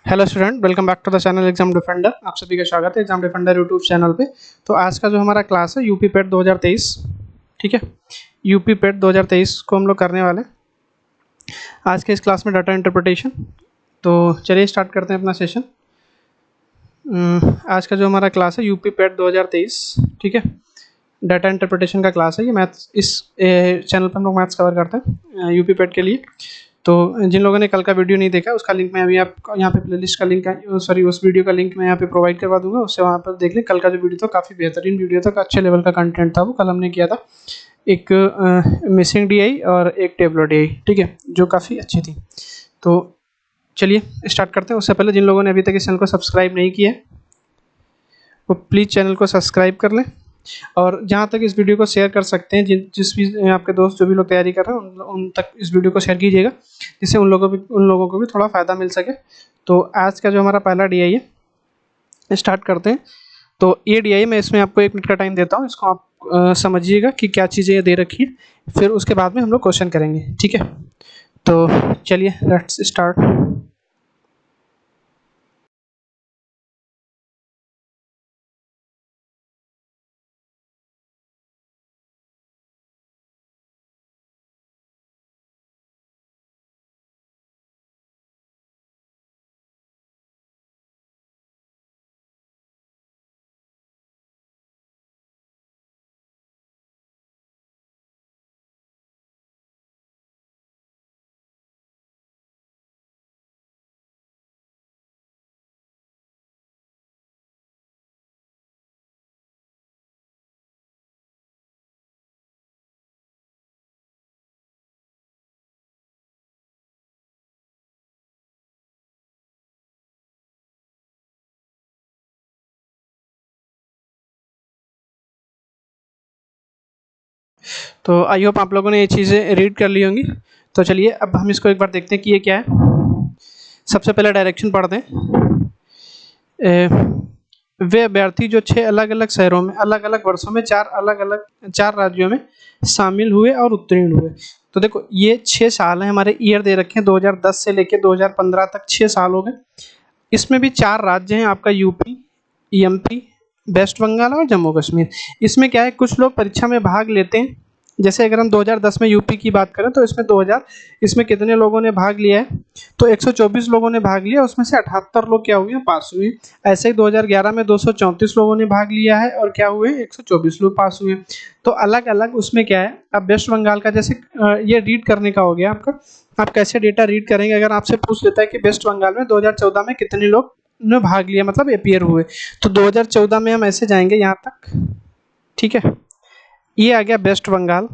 Hello student, welcome back to the channel Exam Defender. आप सभी का स्वागत है एग्जाम डिफेंडर यूट्यूब चैनल पे। तो आज का जो हमारा क्लास है यूपी पेट 2023, ठीक है। यूपी पेट 2023 को हम लोग करने वाले हैं आज के इस क्लास में, डाटा इंटरप्रिटेशन। तो चलिए स्टार्ट करते हैं अपना सेशन। आज का जो हमारा क्लास है यूपी पेट 2023, ठीक है, डाटा इंटरप्रिटेशन का क्लास है। ये मैथ्स, इस चैनल पर हम लोग मैथ्स कवर करते हैं यूपी पेट के लिए। तो जिन लोगों ने कल का वीडियो नहीं देखा उसका लिंक मैं अभी आप यहाँ पे प्लेलिस्ट का लिंक है, सॉरी उस वीडियो का लिंक मैं यहाँ पे प्रोवाइड करवा दूंगा, उससे वहाँ पर देख लें। कल का जो वीडियो था काफ़ी बेहतरीन वीडियो था, अच्छे लेवल का कंटेंट था वो। कल हमने किया था एक मिसिंग डीआई और एक टेबलो डीआई, ठीक है, जो काफ़ी अच्छी थी। तो चलिए स्टार्ट करते हैं। उससे पहले जिन लोगों ने अभी तक इस चैनल को सब्सक्राइब नहीं किया है वो प्लीज़ चैनल को सब्सक्राइब कर लें, और जहाँ तक इस वीडियो को शेयर कर सकते हैं, जिस भी आपके दोस्त जो भी लोग तैयारी कर रहे हैं उन तक इस वीडियो को शेयर कीजिएगा, जिससे उन लोगों को भी थोड़ा फ़ायदा मिल सके। तो आज का जो हमारा पहला डीआई है स्टार्ट करते हैं। तो ये डीआई मैं इसमें आपको 1 मिनट का टाइम देता हूँ, इसको आप समझिएगा कि क्या चीज़ें ये दे रखी है, फिर उसके बाद में हम लोग क्वेश्चन करेंगे, ठीक है। तो चलिए लेट्स स्टार्ट। तो आई होप आप लोगों ने ये चीज़ें रीड कर ली होंगी। तो चलिए अब हम इसको एक बार देखते हैं कि ये क्या है। सबसे पहले डायरेक्शन पढ़ते हैं। वे अभ्यर्थी जो 6 अलग अलग शहरों में अलग अलग वर्षों में 4 राज्यों में शामिल हुए और उत्तीर्ण हुए। तो देखो ये 6 साल हैं, हमारे ईयर दे रखे हैं 2010 से लेकर 2015 तक, 6 साल हो गए। इसमें भी 4 राज्य हैं, आपका यूपी, एमपी, वेस्ट बंगाल और जम्मू कश्मीर। इसमें क्या है, कुछ लोग परीक्षा में भाग लेते हैं। जैसे अगर हम 2010 में यूपी की बात करें तो इसमें कितने लोगों ने भाग लिया है, तो 124 लोगों ने भाग लिया, उसमें से 78 लोग क्या हुए हैं, पास हुए। ऐसे ही 2011 में 234 लोगों ने भाग लिया है और क्या हुए, 124 लोग पास हुए। तो अलग अलग उसमें क्या है। अब वेस्ट बंगाल का जैसे ये रीड करने का हो गया आपका, आप कैसे डेटा रीड करेंगे। अगर आपसे पूछ लेता है कि वेस्ट बंगाल में 2014 में कितने लोग ने भाग लिया, मतलब अपीयर हुए, तो 2014 में हम ऐसे जाएंगे यहाँ तक, ठीक है। ये आ गया वेस्ट बंगाल।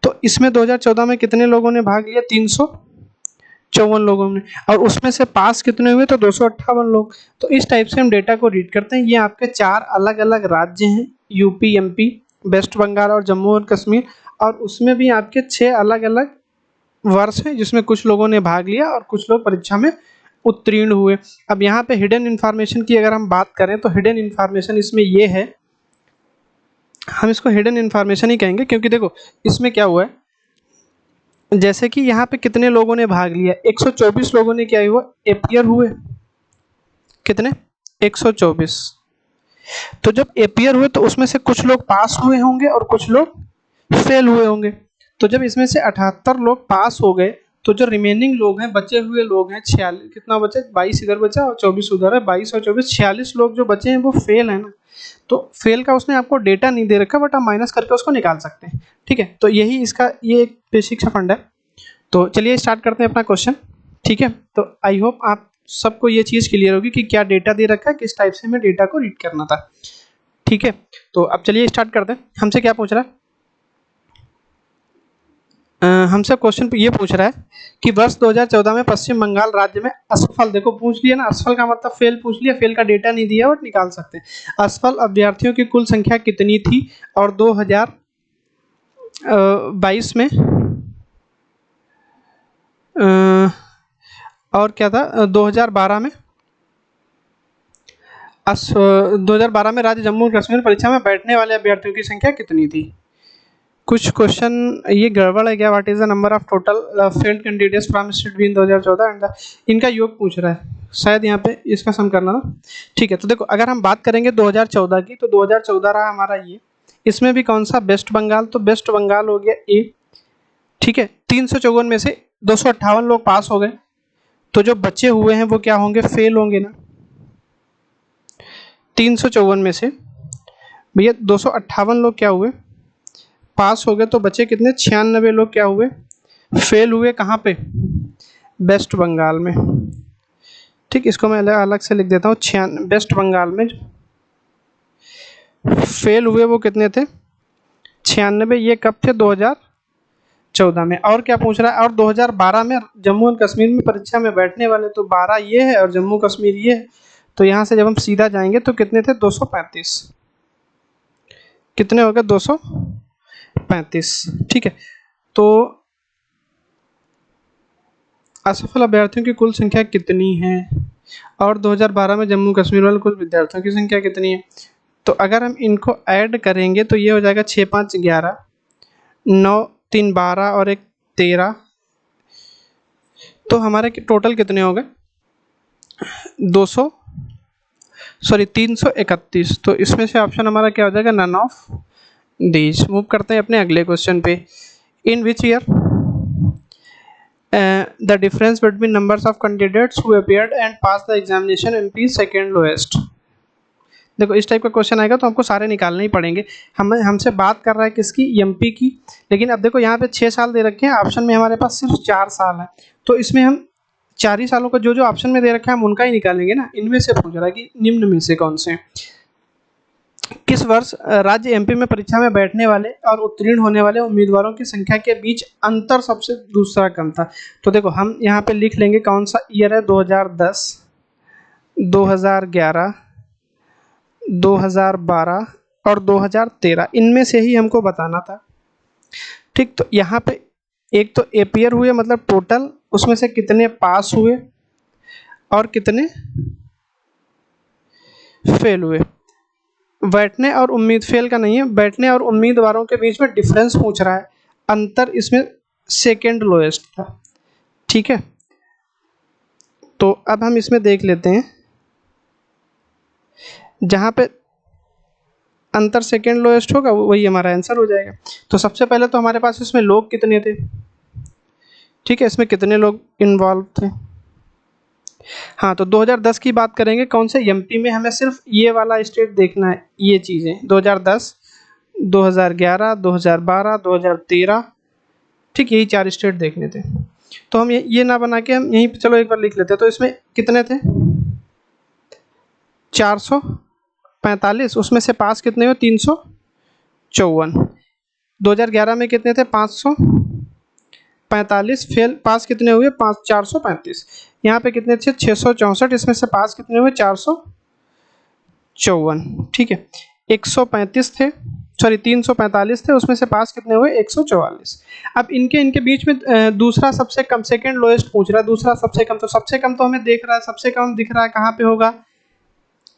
तो इसमें 2014 में कितने लोगों ने भाग लिया, 354 लोगों ने, और उसमें से पास कितने हुए, तो 258 लोग। तो इस टाइप से हम डेटा को रीड करते हैं। ये आपके 4 अलग अलग राज्य हैं, यूपी, एमपी, वेस्ट बंगाल और जम्मू और कश्मीर, और उसमें भी आपके 6 अलग अलग वर्ष हैं जिसमें कुछ लोगों ने भाग लिया और कुछ लोग परीक्षा में उत्तीर्ण हुए। अब यहाँ पे हिडन इन्फॉर्मेशन की अगर हम बात करें तो हिडन इन्फॉर्मेशन इसमें ये है, हम इसको हिडन इन्फॉर्मेशन ही कहेंगे, क्योंकि देखो इसमें क्या हुआ है, जैसे कि यहाँ पे कितने लोगों ने भाग लिया, 124 लोगों ने क्या हुआ, अपीयर हुए। कितने, 124। तो जब अपीयर हुए तो उसमें से कुछ लोग पास हुए होंगे और कुछ लोग फेल हुए होंगे। तो जब इसमें से 78 लोग पास हो गए तो जो रिमेनिंग लोग हैं, बचे हुए लोग हैं 46, कितना बचे, 22 इधर बचा और 24 उधर है, 22 और 24 46 लोग जो बचे हैं वो फेल है ना। तो फेल का उसने आपको डेटा नहीं दे रखा, बट आप माइनस करके उसको निकाल सकते हैं, ठीक है। तो यही इसका ये एक बेसिक सा फंड है। तो चलिए स्टार्ट करते हैं अपना क्वेश्चन, ठीक है। तो आई होप आप सबको ये चीज़ क्लियर होगी कि क्या डेटा दे रखा है, किस टाइप से हमें डेटा को रीड करना था, ठीक है। तो अब चलिए स्टार्ट करते हैं। हमसे क्या पूछ रहा है, हमसे क्वेश्चन ये पूछ रहा है कि वर्ष 2014 में पश्चिम बंगाल राज्य में असफल, देखो पूछ लिया ना, असफल का मतलब फेल पूछ लिया, फेल का डेटा नहीं दिया बट निकाल सकते हैं। असफल अभ्यर्थियों की कुल संख्या कितनी थी, और 2022 में और क्या था, 2012 में 2012 में राज्य जम्मू कश्मीर परीक्षा में बैठने वाले अभ्यर्थियों की संख्या कितनी थी। कुछ क्वेश्चन ये गड़बड़ है क्या, what is the number of total failed candidates from state be in 2014 and इनका योग पूछ रहा है। शायद यहाँ पे इसका सम करना था। ठीक है, तो देखो अगर हम बात करेंगे 2014 की, तो 2014 रहा हमारा ये, इसमें भी कौन सा, वेस्ट बंगाल, तो वेस्ट बंगाल हो गया ए। ठीक है, 354 में से 258 लोग पास हो गए, तो जो बचे हुए हैं वो क्या होंगे, फेल होंगे ना। 354 में से भैया 258 लोग क्या हुए, पास हो गए, तो बचे कितने, 96 लोग क्या हुए, फेल हुए। कहाँ पे, वेस्ट बंगाल में। ठीक, इसको मैं अलग से लिख देता हूँ। वेस्ट बंगाल में फेल हुए वो कितने थे, 96। ये कब थे, 2014 में। और क्या पूछ रहा है, और 2012 में जम्मू एंड कश्मीर में परीक्षा में बैठने वाले, तो 12 ये है और जम्मू कश्मीर ये है। तो यहाँ से जब हम सीधा जाएंगे तो कितने थे, 235। कितने हो गए, 235। ठीक है, तो असफल अभ्यर्थियों की कुल संख्या कितनी है, और 2012 में जम्मू कश्मीर वाले कुल विद्यार्थियों की संख्या कितनी है। तो अगर हम इनको ऐड करेंगे तो ये हो जाएगा 6 5 11, 9 3 12 और 1 13। तो हमारे टोटल कितने हो गए, 331। तो इसमें से ऑप्शन हमारा क्या हो जाएगा, नन ऑफ दीज। मूव करते हैं अपने अगले क्वेश्चन पे। In which year the difference between numbers of candidates who appeared and passed the examination increased second lowest। देखो इस टाइप का क्वेश्चन आएगा तो हमको सारे निकालने ही पड़ेंगे। हमसे बात कर रहा है किसकी, एमपी की। लेकिन अब देखो यहाँ पे 6 साल दे रखे हैं, ऑप्शन में हमारे पास सिर्फ 4 साल है, तो इसमें हम 4 ही सालों का जो जो ऑप्शन में दे रखा है हम उनका ही निकालेंगे ना। इनमें से पूछ रहा है कि निम्न में से कौन से, किस वर्ष राज्य एमपी में परीक्षा में बैठने वाले और उत्तीर्ण होने वाले उम्मीदवारों की संख्या के बीच अंतर सबसे दूसरा कम था। तो देखो हम यहाँ पे लिख लेंगे कौन सा ईयर है, 2010, 2011, 2012 और 2013। इनमें से ही हमको बताना था। ठीक, तो यहाँ पे एक तो अपियर हुए मतलब टोटल, उसमें से कितने पास हुए और कितने फेल हुए। बैठने और फेल का नहीं है, बैठने और उम्मीदवारों के बीच में डिफरेंस पूछ रहा है, अंतर इसमें सेकेंड लोएस्ट था। ठीक है, तो अब हम इसमें देख लेते हैं, जहाँ पे अंतर सेकेंड लोएस्ट होगा वही हमारा आंसर हो जाएगा। तो सबसे पहले तो हमारे पास इसमें लोग कितने थे। ठीक है, इसमें कितने लोग इन्वॉल्व थे। हाँ, तो 2010 की बात करेंगे, कौन से, एमपी में हमें सिर्फ ये वाला स्टेट देखना है, ये चीज़ें 2010, 2011, 2012, 2013। ठीक, यही 4 स्टेट देखने थे। तो हम ये ना बना के हम यहीं पे चलो एक बार लिख लेते हैं। तो इसमें कितने थे, 445। उसमें से पास कितने हुए, 354। 2011 में कितने थे, 545। फेल पास कितने हुए, 435। यहाँ पे कितने थे, 664। इसमें से पास कितने हुए, 454। ठीक है, 135 थे, सॉरी 345 थे, उसमें से पास कितने हुए, 144। अब इनके बीच में दूसरा सबसे कम, सेकंड लोएस्ट पूछ रहा है, दूसरा सबसे कम। तो सबसे कम तो हमें देख रहा है, सबसे कम दिख रहा है कहाँ पे होगा,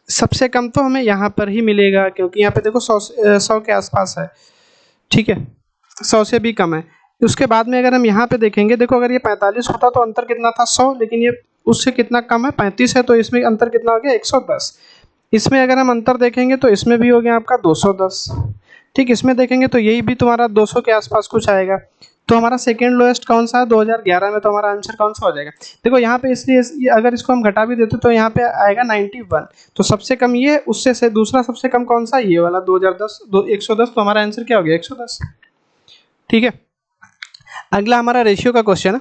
सबसे कम तो हमें यहाँ पर ही मिलेगा, क्योंकि यहाँ पे देखो 100 के आसपास है। ठीक है, 100 से भी कम है। उसके बाद में अगर हम यहाँ पे देखेंगे, देखो अगर ये 45 होता तो अंतर कितना था, 100, लेकिन ये उससे कितना कम है, 35 है, तो इसमें अंतर कितना हो गया, 110। इसमें अगर हम अंतर देखेंगे तो इसमें भी हो गया आपका 210। ठीक, इसमें देखेंगे तो यही भी तुम्हारा 200 के आसपास कुछ आएगा। तो हमारा सेकेंड लोएस्ट कौन सा है, 2011 में। तो हमारा आंसर कौन सा हो जाएगा, देखो यहाँ पे, इसलिए अगर इसको हम घटा भी देते तो यहाँ पे आएगा 91। तो सबसे कम ये, उससे से दूसरा सबसे कम कौन सा, ये वाला 2010, 110। तो हमारा आंसर क्या हो गया, 110। ठीक है, अगला हमारा रेशियो का क्वेश्चन है।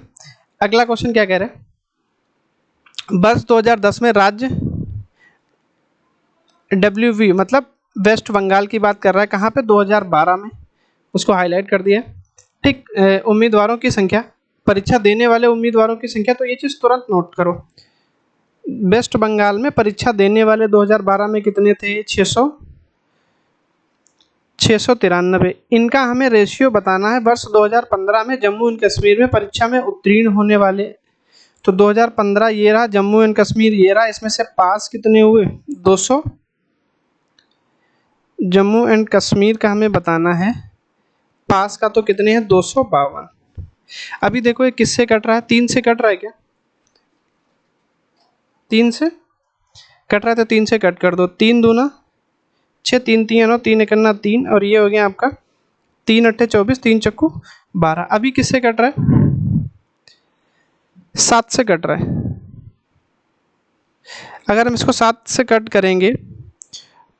अगला क्वेश्चन क्या कह रहे हैं, वर्ष 2010 में राज्य WV मतलब वेस्ट बंगाल की बात कर रहा है, कहाँ पे, 2012 में, उसको हाईलाइट कर दिया। ठीक, उम्मीदवारों की संख्या, परीक्षा देने वाले उम्मीदवारों की संख्या, तो ये चीज़ तुरंत नोट करो। वेस्ट बंगाल में परीक्षा देने वाले 2012 में कितने थे, 693। इनका हमें रेशियो बताना है वर्ष 2015 में जम्मू एंड कश्मीर में परीक्षा में उत्तीर्ण होने वाले। तो 2015 ये रहा, जम्मू एंड कश्मीर ये रहा, इसमें से पास कितने हुए, 200। जम्मू एंड कश्मीर का हमें बताना है, पास का तो कितने हैं, 252। अभी देखो ये किससे कट रहा है, 3 से कट रहा है क्या, 3 से कट रहा है तो 3 से कट कर दो, 3 दूना 6, 3 3 9, 3 1 3, और ये हो गया आपका 3 8 24, 3 चक्कू 12। अभी किससे कट रहा है? 7 से कट रहा है। अगर हम इसको 7 से कट करेंगे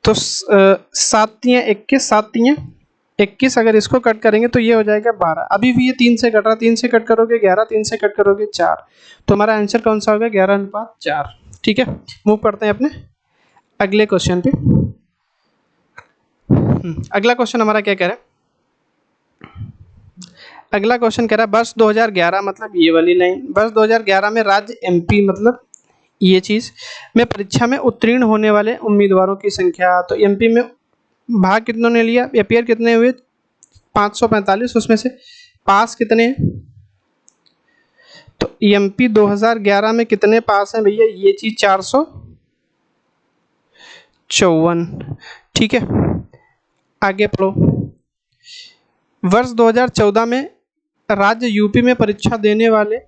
तो 7 तियाँ 21, 7 तियाँ 21, अगर इसको कट करेंगे तो ये हो जाएगा 12। अभी भी ये 3 से कट रहा है, 3 से कट करोगे 11, 3 से कट करोगे 4, तो हमारा आंसर कौन सा होगा? 11:4। ठीक है, मूव करते हैं अपने अगले क्वेश्चन पे। अगला क्वेश्चन हमारा क्या कह रहा है? अगला क्वेश्चन कह रहा है वर्ष 2011, मतलब ये वाली लाइन, वर्ष 2011 में राज्य एमपी, मतलब ये चीज में परीक्षा में उत्तीर्ण होने वाले उम्मीदवारों की संख्या। तो एमपी में भाग कितनों ने लिया, अपियर कितने हुए? 545, उसमें से पास कितने हैं? तो एमपी 2011 में कितने पास हैं भैया? ये चीज 454। ठीक है, आगे पढ़ो। वर्ष 2014 में राज्य यूपी में परीक्षा देने वाले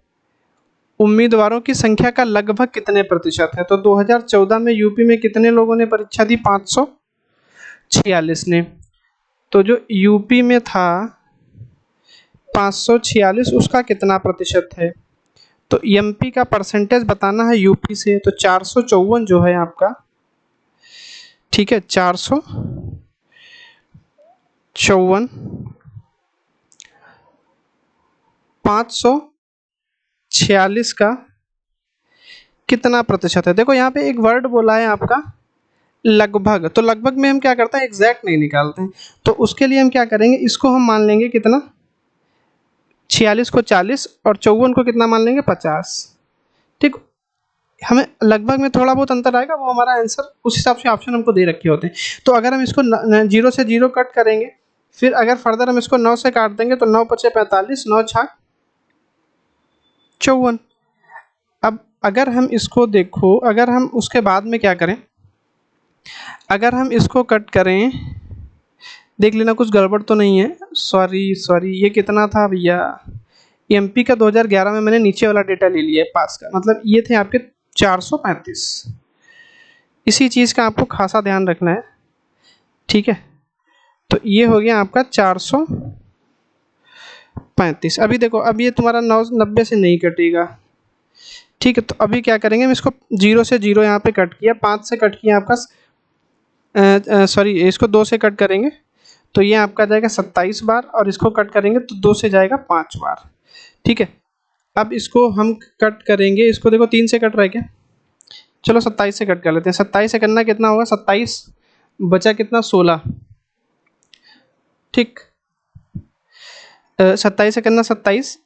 उम्मीदवारों की संख्या का लगभग कितने प्रतिशत है? तो 2014 में यूपी में कितने लोगों ने परीक्षा दी? 546 ने। तो जो यूपी में था 546, उसका कितना प्रतिशत है? तो एमपी का परसेंटेज बताना है यूपी से, तो 454 जो है आपका, ठीक है, 454 546 का कितना प्रतिशत है? देखो यहाँ पे एक वर्ड बोला है आपका लगभग, तो लगभग में हम क्या करते हैं? एग्जैक्ट नहीं निकालते हैं। तो उसके लिए हम क्या करेंगे? इसको हम मान लेंगे कितना? 46 को 40 और 54 को कितना मान लेंगे? 50। ठीक, हमें लगभग में थोड़ा बहुत अंतर आएगा, वो हमारा आंसर उस हिसाब से ऑप्शन हमको दे रखे होते हैं। तो अगर हम इसको 0 से 0 कट करेंगे, फिर अगर फर्दर हम इसको 9 से काट देंगे तो 9 5 45, 9 6 54। अब अगर हम इसको देखो, अगर हम उसके बाद में क्या करें, अगर हम इसको कट करें, देख लेना कुछ गड़बड़ तो नहीं है। सॉरी, ये कितना था भैया? एमपी का 2011 में मैंने नीचे वाला डेटा ले लिया है पास का, मतलब ये थे आपके 435। इसी चीज़ का आपको खासा ध्यान रखना है। ठीक है, तो ये हो गया आपका 435। अभी देखो, अब ये तुम्हारा 90 से नहीं कटेगा। ठीक है, तो अभी क्या करेंगे? हम इसको 0 से 0 यहाँ पे कट किया, 5 से कट किया आपका, सॉरी इसको 2 से कट करेंगे तो ये आपका जाएगा 27 बार, और इसको कट करेंगे तो 2 से जाएगा 5 बार। ठीक है, अब इसको हम कट करेंगे, इसको देखो 3 से कट रहा है क्या? चलो 27 से कट कर लेते हैं। 27 से करना कितना होगा? 27 बचा कितना? 16। ठीक, 27 से करना 27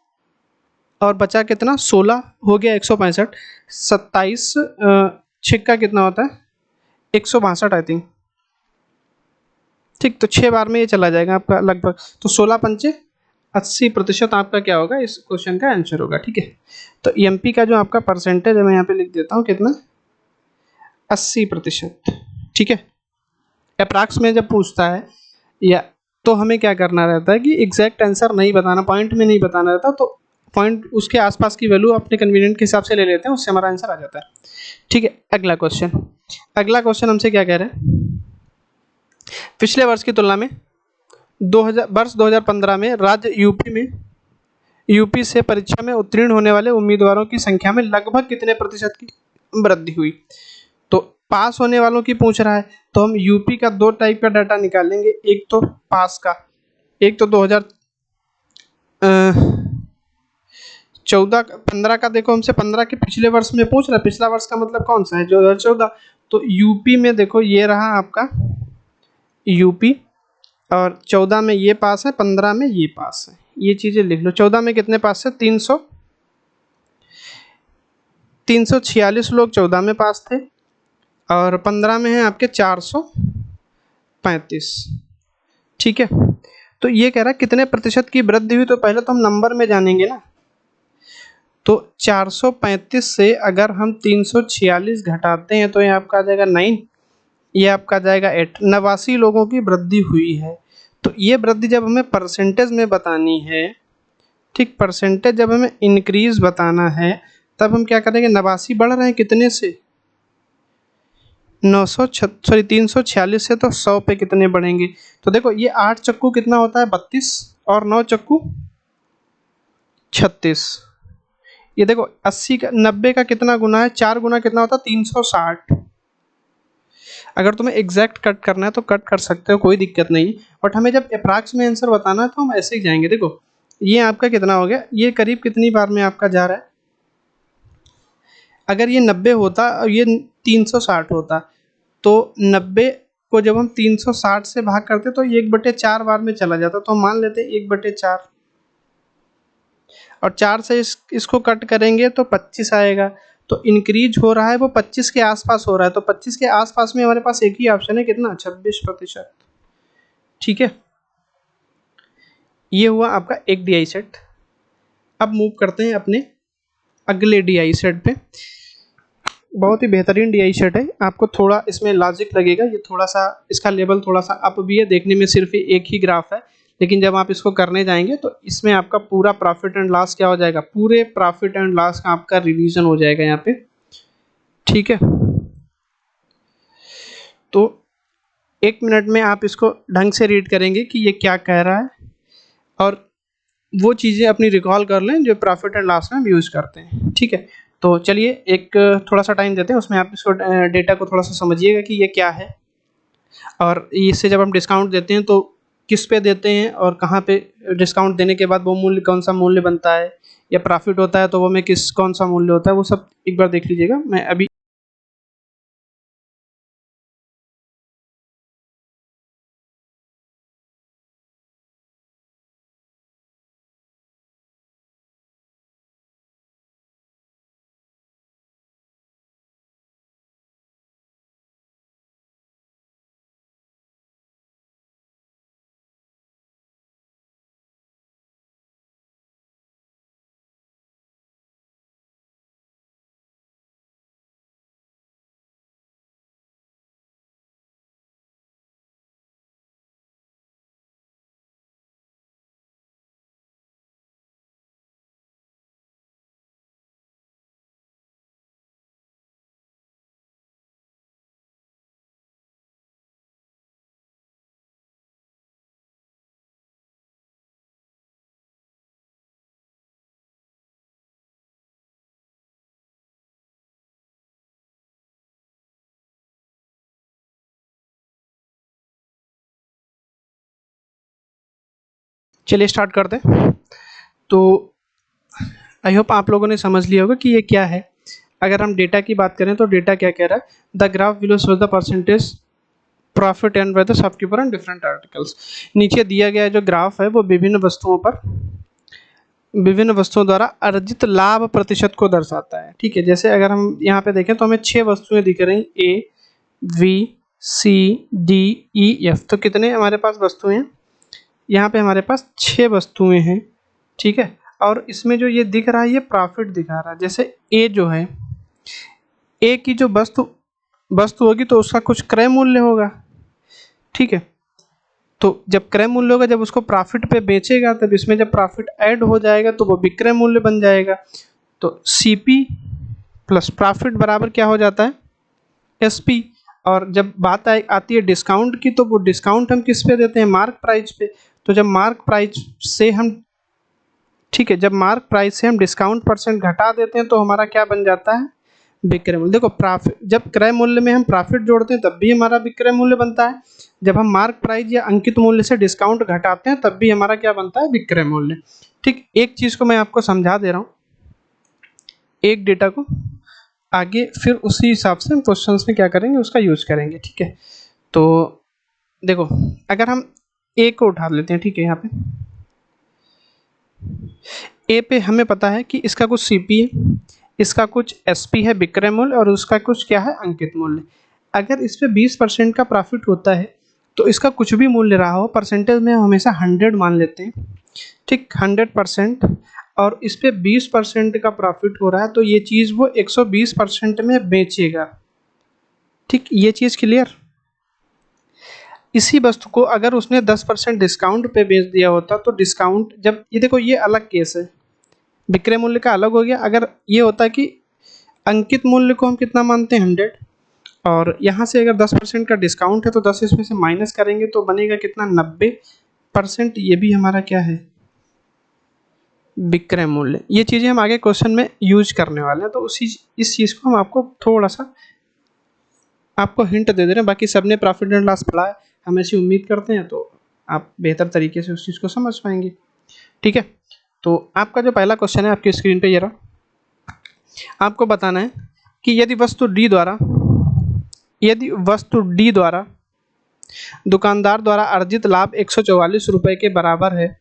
और बचा कितना? 16, हो गया 165। 27 छिक्का कितना होता है? 162 आई थिंक। ठीक, तो 6 बार में ये चला जाएगा आपका लगभग। तो 16 पंचे 80% आपका क्या होगा? इस क्वेश्चन का आंसर होगा। ठीक है, तो एमपी का जो आपका परसेंटेज है, मैं यहाँ पे लिख देता हूँ कितना? 80%। ठीक है, अप्रॉक्स में जब पूछता है या तो हमें क्या करना रहता है कि एग्जैक्ट आंसर नहीं बताना, पॉइंट में नहीं बताना रहता, तो पॉइंट उसके आसपास की वैल्यू अपने कन्वीनियंट के हिसाब से ले लेते हैं, उससे हमारा आंसर आ जाता है। ठीक है, अगला क्वेश्चन हमसे क्या कह रहे हैं? पिछले वर्ष की तुलना में वर्ष 2015 में राज्य यूपी से परीक्षा में उत्तीर्ण होने वाले उम्मीदवारों की संख्या में लगभग कितने प्रतिशत की वृद्धि हुई? तो पास होने वालों की पूछ रहा है, तो हम यूपी का 2 टाइप का डाटा निकालेंगे। एक तो पास का, एक तो 2014-15 का। देखो हमसे 15 के पिछले वर्ष में पूछ रहा है, पिछला वर्ष का मतलब कौन सा है? 2014। तो यूपी में देखो ये रहा आपका यूपी, और 14 में ये पास है, 15 में ये पास है। ये चीज़ें लिख लो। 14 में कितने पास है? 346 लोग 14 में पास थे, और 15 में है आपके 435। ठीक है, तो ये कह रहा है कितने प्रतिशत की वृद्धि हुई, तो पहले तो हम नंबर में जानेंगे ना। तो 435 से अगर हम 346 घटाते हैं तो ये आपका आ जाएगा 9, ये आपका जाएगा 8। 89 लोगों की वृद्धि हुई है। तो ये वृद्धि जब हमें परसेंटेज में बतानी है, ठीक, परसेंटेज जब हमें इंक्रीज बताना है, तब हम क्या करेंगे? 89 बढ़ रहे हैं कितने से? 346 से तो 100 पे कितने बढ़ेंगे? तो देखो ये 8 चक्कू कितना होता है 32 और 9 चक्कू 36। ये देखो 80 का 90 का कितना गुना है, 4 गुना कितना होता है 360। अगर तुम्हें एग्जैक्ट कट करना है तो कट कर सकते हो, कोई दिक्कत नहीं। बट हमें जब अप्रॉक्स में आंसर बताना है तो हम ऐसे ही जाएंगे। देखो ये आपका कितना हो गया, ये करीब कितनी बार में आपका जा रहा है। अगर ये 90 होता और ये 360 होता तो 90 को जब हम 360 से भाग करते तो ये 1/4 बार में चला जाता, तो हम मान लेते 1/4 और 4 से इसको कट करेंगे तो 25 आएगा। तो इंक्रीज हो रहा है वो 25 के आसपास हो रहा है, तो 25 के आसपास में हमारे पास एक ही ऑप्शन है, कितना 26%। ठीक है, ये हुआ आपका एक डीआई सेट। अब मूव करते हैं अपने अगले डीआई सेट पे। बहुत ही बेहतरीन डीआई सेट है, आपको थोड़ा इसमें लॉजिक लगेगा। ये थोड़ा सा इसका लेवल थोड़ा सा अप भी है, देखने में सिर्फ एक ही ग्राफ है, लेकिन जब आप इसको करने जाएंगे तो इसमें आपका पूरा प्रॉफिट एंड लॉस क्या हो जाएगा, पूरे प्रॉफिट एंड लॉस का आपका रिवीजन हो जाएगा यहाँ पे। ठीक है, तो 1 मिनट में आप इसको ढंग से रीड करेंगे कि ये क्या कह रहा है और वो चीज़ें अपनी रिकॉल कर लें जो प्रॉफिट एंड लॉस में हम यूज़ करते हैं। ठीक है, तो चलिए एक थोड़ा सा टाइम देते हैं, उसमें आप इसको डेटा को थोड़ा सा समझिएगा कि ये क्या है, और इससे जब हम डिस्काउंट देते हैं तो किस पे देते हैं और कहाँ पे डिस्काउंट देने के बाद वो मूल्य कौन सा मूल्य बनता है, या प्रॉफिट होता है तो वो में कौन सा मूल्य होता है, वो सब एक बार देख लीजिएगा। मैं अभी चलिए स्टार्ट करते हैं। तो आई होप आप लोगों ने समझ लिया होगा कि ये क्या है। अगर हम डेटा की बात करें तो डेटा क्या कह रहा है, the graph below shows the percentage profit and by the shopkeeper and different articles. नीचे दिया गया जो ग्राफ है वो विभिन्न वस्तुओं द्वारा अर्जित लाभ प्रतिशत को दर्शाता है। ठीक है, जैसे अगर हम यहाँ पे देखें तो हमें 6 वस्तुएं दिख रही, A B C D E F. तो कितने हमारे पास वस्तुएं हैं, यहाँ पे हमारे पास 6 वस्तुएं हैं। ठीक है, और इसमें जो ये दिख रहा है ये प्रॉफिट दिखा रहा है। जैसे ए जो है, ए की जो वस्तु होगी तो उसका कुछ क्रय मूल्य होगा। ठीक है, तो जब क्रय मूल्य होगा, जब उसको प्रॉफिट पे बेचेगा तब इसमें जब प्रॉफिट ऐड हो जाएगा तो वो विक्रय मूल्य बन जाएगा। तो सीपी प्लस प्रॉफिट बराबर क्या हो जाता है, एसपी। और जब बात आती है डिस्काउंट की, तो वो डिस्काउंट हम किस पे देते हैं, मार्क प्राइस पे। तो जब मार्क प्राइस से हम ठीक है, जब मार्क प्राइस से हम डिस्काउंट परसेंट घटा देते हैं तो हमारा क्या बन जाता है, विक्रय मूल्य। देखो प्रॉफिट, जब क्रय मूल्य में हम प्रॉफिट जोड़ते हैं तब भी हमारा विक्रय मूल्य बनता है, जब हम मार्क प्राइस या अंकित मूल्य से डिस्काउंट घटाते हैं तब भी हमारा क्या बनता है, विक्रय मूल्य। ठीक, एक चीज़ को मैं आपको समझा दे रहा हूँ, एक डेटा को, आगे फिर उसी हिसाब से हम क्वेश्चंस में क्या करेंगे, उसका यूज़ करेंगे। ठीक है, तो देखो अगर हम ए को उठा लेते हैं, ठीक है, यहाँ पे ए पे हमें पता है कि इसका कुछ सीपी है, इसका कुछ एसपी है विक्रय मूल्य, और उसका कुछ क्या है, अंकित मूल्य। अगर इस पे 20% का प्रॉफिट होता है तो इसका कुछ भी मूल्य रहा हो, परसेंटेज में हम हमेशा 100 मान लेते हैं। ठीक, 100%, और इस पे 20% का प्रॉफिट हो रहा है तो ये चीज़ वो 120% में बेचेगा। ठीक, ये चीज़ क्लियर। इसी वस्तु को अगर उसने 10% डिस्काउंट पे बेच दिया होता तो डिस्काउंट, जब ये देखो ये अलग केस है, विक्रय मूल्य का अलग हो गया। अगर ये होता कि अंकित मूल्य को हम कितना मानते हैं, 100, और यहाँ से अगर 10% का डिस्काउंट है तो 10 इसमें से माइनस करेंगे तो बनेगा कितना, 90%। ये भी हमारा क्या है, विक्रय मूल्य। ये चीज़ें हम आगे क्वेश्चन में यूज करने वाले हैं, तो इस चीज़ को हम आपको थोड़ा सा आपको हिंट दे दे रहे हैं। बाकी सबने प्रॉफिट एंड लॉस पढ़ा है, हम ऐसी उम्मीद करते हैं, तो आप बेहतर तरीके से उस चीज़ को समझ पाएंगे। ठीक है, तो आपका जो पहला क्वेश्चन है आपकी स्क्रीन पे ये रहा। आपको बताना है कि यदि वस्तु डी द्वारा दुकानदार द्वारा अर्जित लाभ 144 रुपये के बराबर है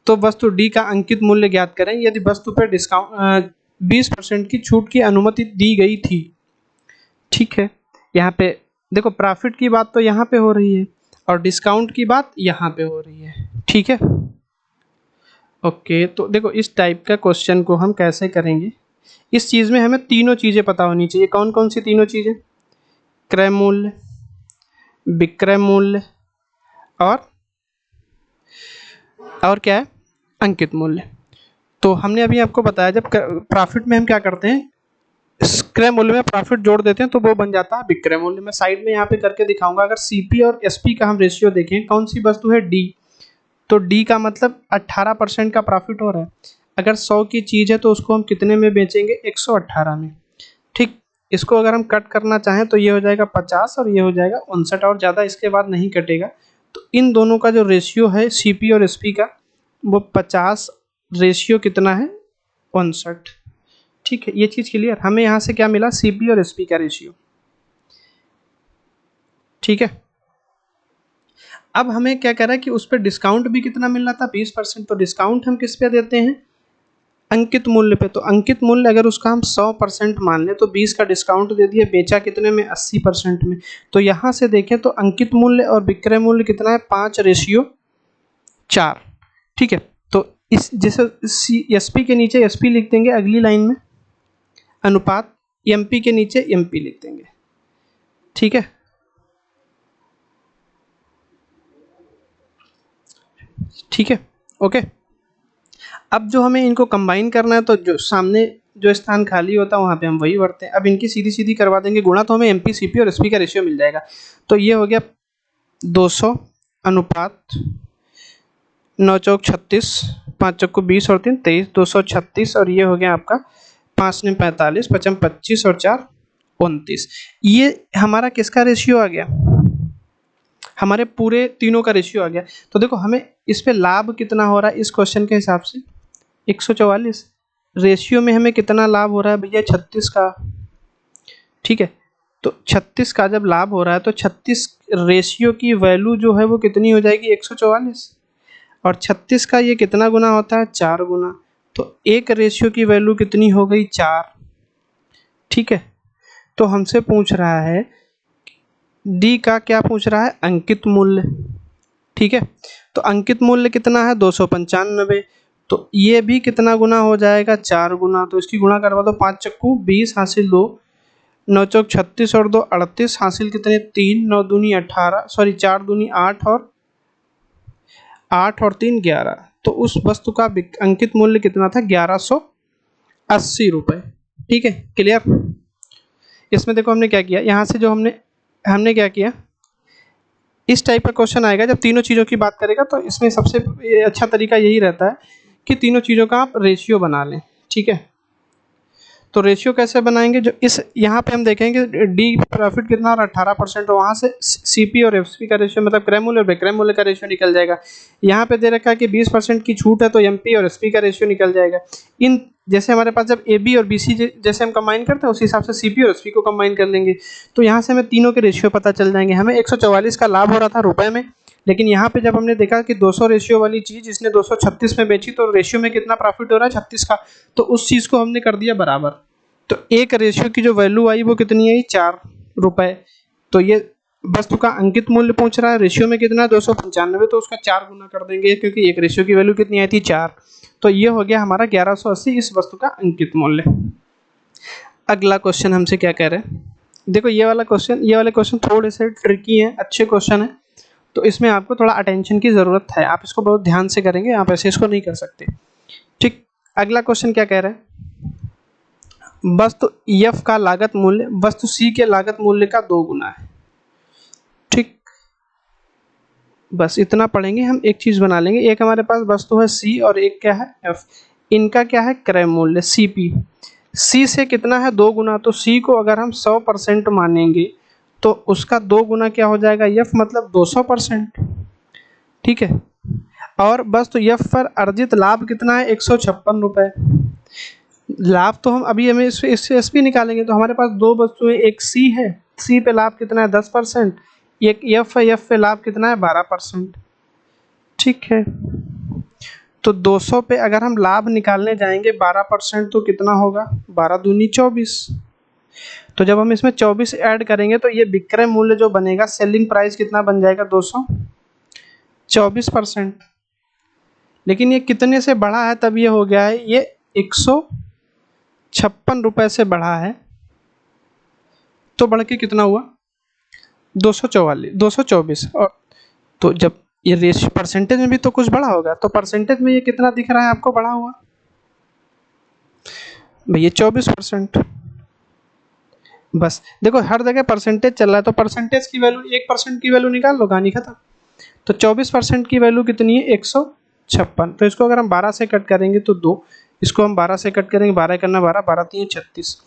तो वस्तु डी का अंकित मूल्य ज्ञात करें। यदि वस्तु पर डिस्काउंट 20% की छूट की अनुमति दी गई थी। ठीक है, यहाँ पे देखो प्रॉफिट की बात तो यहाँ पे हो रही है और डिस्काउंट की बात यहाँ पे हो रही है। ठीक है, ओके। तो देखो इस टाइप का क्वेश्चन को हम कैसे करेंगे, इस चीज़ में हमें तीनों चीज़ें पता होनी चाहिए। कौन कौन सी तीनों चीज़ें, क्रय मूल्य, विक्रय मूल्य और क्या है, अंकित मूल्य। तो हमने अभी आपको बताया जब प्रॉफिट में हम क्या करते हैं, क्रय मूल्य में प्रॉफिट जोड़ देते हैं तो वो बन जाता है विक्रय मूल्य। मैं साइड में यहाँ पे करके दिखाऊंगा। अगर सीपी और एसपी का हम रेशियो देखें, कौन सी वस्तु है, डी, तो डी का मतलब 18% का प्रॉफिट हो रहा है। अगर 100 की चीज़ है तो उसको हम कितने में बेचेंगे, 118 में। ठीक, इसको अगर हम कट करना चाहें तो ये हो जाएगा 50 और ये हो जाएगा 59 और ज़्यादा इसके बाद नहीं कटेगा। तो इन दोनों का जो रेशियो है सीपी और एसपी का, वो 50 रेशियो कितना है, 59। ठीक है, ये चीज़ क्लियर। हमें यहाँ से क्या मिला, सीपी और एसपी का रेशियो। ठीक है, अब हमें क्या कह रहा है कि उस पर डिस्काउंट भी कितना मिल रहा था, 20%। तो डिस्काउंट हम किस पे देते हैं, अंकित मूल्य पे। तो अंकित मूल्य अगर उसका हम 100% मान लें तो 20 का डिस्काउंट दे दिया, बेचा कितने में, 80% में। तो यहाँ से देखें तो अंकित मूल्य और विक्रय मूल्य कितना है, 5:4। ठीक है, तो इस जैसे एसपी के नीचे एसपी लिख देंगे अगली लाइन में, अनुपात एमपी के नीचे एमपी लिख देंगे। ठीक है, ठीक है, ओके। अब जो हमें इनको कंबाइन करना है तो जो सामने जो स्थान खाली होता है वहाँ पे हम वही भरते हैं। अब इनकी सीधी सीधी करवा देंगे गुणा, तो हमें एमपी सीपी और एसपी का रेशियो मिल जाएगा। तो ये हो गया 200 अनुपात 9 चौक 36, 5 चौक 20 और 3 23, 236। और ये हो गया आपका 5 ने 45, 55 25 और 4 29। ये हमारा किसका रेशियो आ गया, हमारे पूरे तीनों का रेशियो आ गया। तो देखो हमें इस पे लाभ कितना हो रहा है इस क्वेश्चन के हिसाब से, 144। रेशियो में हमें कितना लाभ हो रहा है भैया, 36 का। ठीक है, तो 36 का जब लाभ हो रहा है तो 36 रेशियो की वैल्यू जो है वो कितनी हो जाएगी, 144। और 36 का ये कितना गुना होता है, 4 गुना। तो एक रेशियो की वैल्यू कितनी हो गई, 4। ठीक है, तो हमसे पूछ रहा है डी का, क्या पूछ रहा है, अंकित मूल्य। ठीक है, तो अंकित मूल्य कितना है, 295। तो ये भी कितना गुना हो जाएगा, 4 गुना। तो इसकी गुणा करवा दो, 5 चक्कू 20 हासिल 2, 9 चौक 36 और 2 38 हासिल कितने, 3, 9 दूनी 18, सॉरी 4 दूनी 8 और 3 11। तो उस वस्तु का अंकित मूल्य कितना था, 1180 रुपये। ठीक है, क्लियर। इसमें देखो हमने क्या किया, यहाँ से जो हमने क्या किया, इस टाइप का क्वेश्चन आएगा जब तीनों चीज़ों की बात करेगा तो इसमें सबसे अच्छा तरीका यही रहता है कि तीनों चीज़ों का आप रेशियो बना लें। ठीक है, तो रेशियो कैसे बनाएंगे, जो इस यहाँ पे हम देखेंगे डी प्रॉफिट कितना और 18%, तो वहाँ से सीपी और एफपी का रेशियो मतलब क्रय मूल्य और विक्रय मूल्य का रेशियो निकल जाएगा। यहाँ पे दे रखा है कि 20% की छूट है तो एमपी और एसपी का रेशियो निकल जाएगा। इन जैसे हमारे पास जब ए बी और बी सी जैसे हम कंबाइन करते हैं उसी हिसाब से सीपी और एसपी को कंबाइन कर लेंगे। तो यहाँ से हमें तीनों के रेशियो पता चल जाएंगे। हमें 144 का लाभ हो रहा था रुपए में, लेकिन यहाँ पे जब हमने देखा कि 200 रेशियो वाली चीज़ इसने 236 में बेची तो रेशियो में कितना प्रॉफिट हो रहा है, 36 का। तो उस चीज़ को हमने कर दिया बराबर। तो एक रेशियो की जो वैल्यू आई वो कितनी आई, 4 रुपए। तो ये वस्तु का अंकित मूल्य पूछ रहा है, रेशियो में कितना, 295, तो उसका 4 गुना कर देंगे क्योंकि एक रेशियो की वैल्यू कितनी आई थी, 4। तो ये हो गया हमारा 1180 इस वस्तु का अंकित मूल्य। अगला क्वेश्चन हमसे क्या कह रहे हैं, देखो ये वाले क्वेश्चन थोड़े से ट्रिकी हैं, अच्छे क्वेश्चन है, तो इसमें आपको थोड़ा अटेंशन की ज़रूरत है। आप इसको बहुत ध्यान से करेंगे, आप ऐसे इसको नहीं कर सकते। ठीक, अगला क्वेश्चन क्या कह रहे हैं, वस्तु एफ का लागत मूल्य वस्तु सी के लागत मूल्य का 2 गुना है। ठीक, बस इतना पढ़ेंगे हम। एक चीज बना लेंगे, एक हमारे पास वस्तु है सी और एक क्या है एफ। इनका क्या है क्रय मूल्य सीपी। सी से कितना है 2 गुना, तो सी को अगर हम 100% मानेंगे तो उसका 2 गुना क्या हो जाएगा एफ, मतलब 200%। ठीक है, और वस्तु एफ पर अर्जित लाभ कितना है 156 रुपये। लाभ तो हम अभी हमें इससे एस पी निकालेंगे, तो हमारे पास दो वस्तुएं, एक सी है, सी पे लाभ कितना है 10%, एक एफ है, एफ पे लाभ कितना है 12%। ठीक है, तो 200 पे अगर हम लाभ निकालने जाएंगे 12% तो कितना होगा 12 दूनी 24। तो जब हम इसमें 24 ऐड करेंगे तो ये विक्रय मूल्य जो बनेगा, सेलिंग प्राइस कितना बन जाएगा 224%। लेकिन ये कितने से बढ़ा है तब ये हो गया है, ये 156 रुपये से बढ़ा है, तो बढ़ के कितना हुआ 224। और तो जब ये रेशियो परसेंटेज में भी तो कुछ बढ़ा होगा, तो परसेंटेज में ये कितना दिख रहा है आपको बढ़ा हुआ भैया 24%। बस देखो हर जगह परसेंटेज चल रहा है, तो परसेंटेज की वैल्यू 1% की वैल्यू निकाल लो, कहानी खत्म। तो 24% की वैल्यू कितनी है 156। तो इसको अगर हम 12 से कट करेंगे तो 2, इसको हम 12 से कट करेंगे, 12 करना 12, 12 3 36,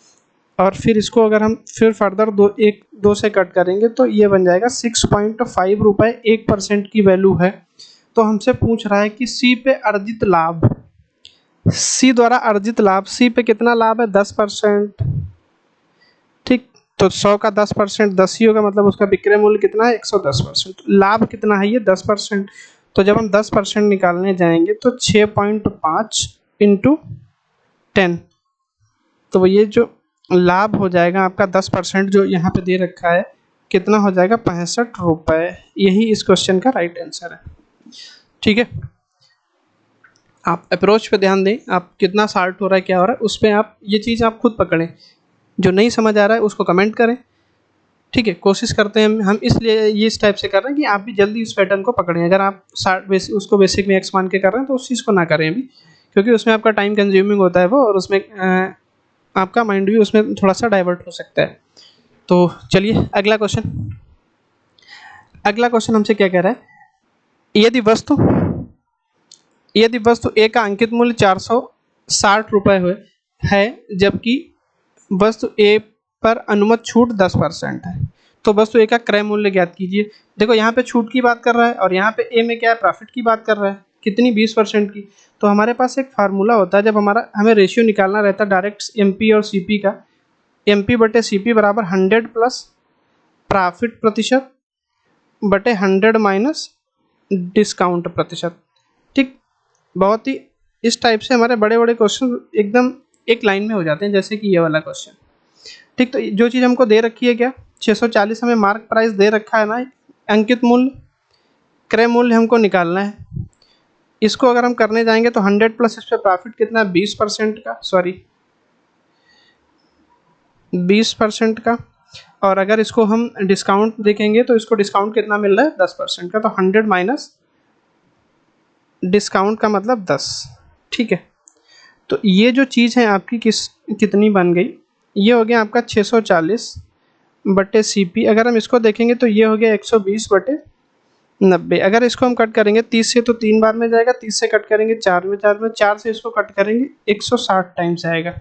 और फिर इसको अगर हम फिर फर्दर 2 से कट करेंगे तो ये बन जाएगा 6.5 रुपये। 1% की वैल्यू है। तो हमसे पूछ रहा है कि सी पे अर्जित लाभ, सी द्वारा अर्जित लाभ, सी पे कितना लाभ है 10%। ठीक, तो 100 का 10% 10 ही होगा, मतलब उसका विक्रय मूल्य कितना है 110%। लाभ कितना है ये 10%। तो जब हम 10% निकालने जाएंगे तो 6.5 इंटू 10, तो ये जो लाभ हो जाएगा आपका 10% जो यहाँ पे दे रखा है, कितना हो जाएगा 65 रुपये। यही इस क्वेश्चन का राइट आंसर है। ठीक है, आप अप्रोच पे ध्यान दें, आप कितना शार्ट हो रहा है क्या हो रहा है उस पर आप ये चीज़ आप खुद पकड़ें। जो नहीं समझ आ रहा है उसको कमेंट करें। ठीक है, कोशिश करते हैं हम इसलिए ये इस टाइप से कर रहे हैं कि आप भी जल्दी इस पैटर्न को पकड़ें। अगर आप उसको बेसिक में एक्स मान के कर रहे हैं तो उस चीज़ को ना करें अभी, क्योंकि उसमें आपका टाइम कंज्यूमिंग होता है वो, और उसमें आपका माइंड भी उसमें थोड़ा सा डाइवर्ट हो सकता है। तो चलिए अगला क्वेश्चन। अगला क्वेश्चन हमसे क्या कह रहा है, यदि वस्तु ए का अंकित मूल्य 460 रुपये है, जबकि वस्तु ए पर अनुमत छूट 10% है, तो वस्तु ए का क्रय मूल्य ज्ञात कीजिए। देखो यहाँ पे छूट की बात कर रहा है और यहाँ पे ए में क्या है प्रॉफिट की बात कर रहा है, कितनी 20% की। तो हमारे पास एक फार्मूला होता है, जब हमें रेशियो निकालना रहता है डायरेक्ट एमपी और सीपी का, एमपी बटे सीपी बराबर 100 प्लस प्रॉफिट प्रतिशत बटे 100 माइनस डिस्काउंट प्रतिशत। ठीक, बहुत ही इस टाइप से हमारे बड़े बड़े क्वेश्चन एकदम एक लाइन में हो जाते हैं, जैसे कि ये वाला क्वेश्चन। ठीक, तो जो चीज़ हमको दे रखी है क्या 640 हमें मार्क प्राइस दे रखा है ना, अंकित मूल्य, क्रय मूल्य हमको निकालना है। इसको अगर हम करने जाएंगे तो 100 प्लस इस पर प्रॉफिट कितना है 20% का, सॉरी 20% का, और अगर इसको हम डिस्काउंट देखेंगे तो इसको डिस्काउंट कितना मिल रहा है 10% का, तो 100 माइनस डिस्काउंट का मतलब 10। ठीक है, तो ये जो चीज़ है आपकी कितनी बन गई, ये हो गया आपका 640 बटे सीपी। अगर हम इसको देखेंगे तो ये हो गया 120 बटे 90। अगर इसको हम कट करेंगे 30 से तो 3 बार में जाएगा, 30 से कट करेंगे 4 में, 4 से इसको कट करेंगे 160 टाइम्स आएगा।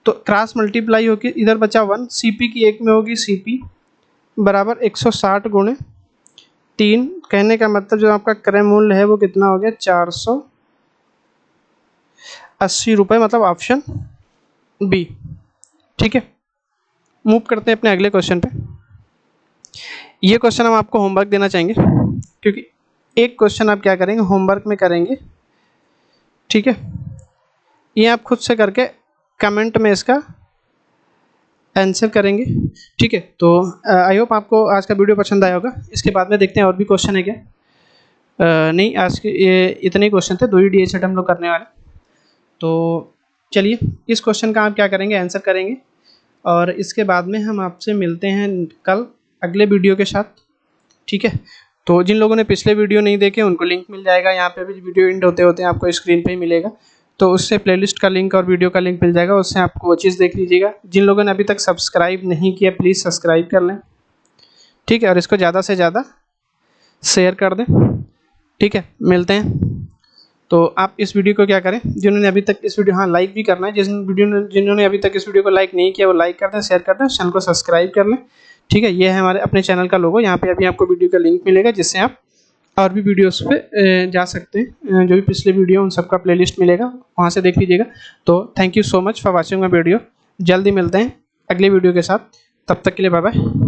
तो क्रॉस मल्टीप्लाई होकर इधर बचा 1, सीपी की एक में होगी सीपी बराबर 160 गुणे 3। कहने का मतलब जो आपका क्रय मूल्य है वो कितना हो गया 480 रुपये, मतलब ऑप्शन बी। ठीक है, मूव करते हैं अपने अगले क्वेश्चन पे। ये क्वेश्चन हम आपको होमवर्क देना चाहेंगे, क्योंकि एक क्वेश्चन आप क्या करेंगे होमवर्क में करेंगे। ठीक है, ये आप खुद से करके कमेंट में इसका आंसर करेंगे। ठीक है, तो आई होप आपको आज का वीडियो पसंद आया होगा। इसके बाद में देखते हैं और भी क्वेश्चन है क्या। नहीं, आज के ये इतने ही क्वेश्चन थे, 2 ही DH हम लोग करने वाले। तो चलिए इस क्वेश्चन का आप क्या करेंगे आंसर करेंगे, और इसके बाद में हम आपसे मिलते हैं कल अगले वीडियो के साथ। ठीक है, तो जिन लोगों ने पिछले वीडियो नहीं देखे उनको लिंक मिल जाएगा, यहाँ पे भी वीडियो एंड होते होते आपको स्क्रीन पे ही मिलेगा। तो उससे प्लेलिस्ट का लिंक और वीडियो का लिंक मिल जाएगा, उससे आपको वो चीज़ देख लीजिएगा। जिन लोगों ने अभी तक सब्सक्राइब नहीं किया प्लीज़ सब्सक्राइब कर लें, ठीक है, और इसको ज़्यादा से ज़्यादा शेयर कर दें, ठीक है। मिलते हैं। तो आप इस वीडियो को क्या करें, जिन्होंने अभी तक इस वीडियो, हाँ लाइक भी करना है, जिन्होंने अभी तक इस वीडियो को लाइक नहीं किया वो लाइक कर दें, शेयर कर दें, चैनल को सब्सक्राइब कर लें, ठीक है। ये है हमारे अपने चैनल का लोगो, यहाँ पे अभी आपको वीडियो का लिंक मिलेगा जिससे आप और भी वीडियोस पे जा सकते हैं। जो भी पिछले वीडियो उन सबका प्लेलिस्ट मिलेगा, वहाँ से देख लीजिएगा। तो thank you so much for watching my video. जल्दी मिलते हैं अगली वीडियो के साथ, तब तक के लिए बाय बाय।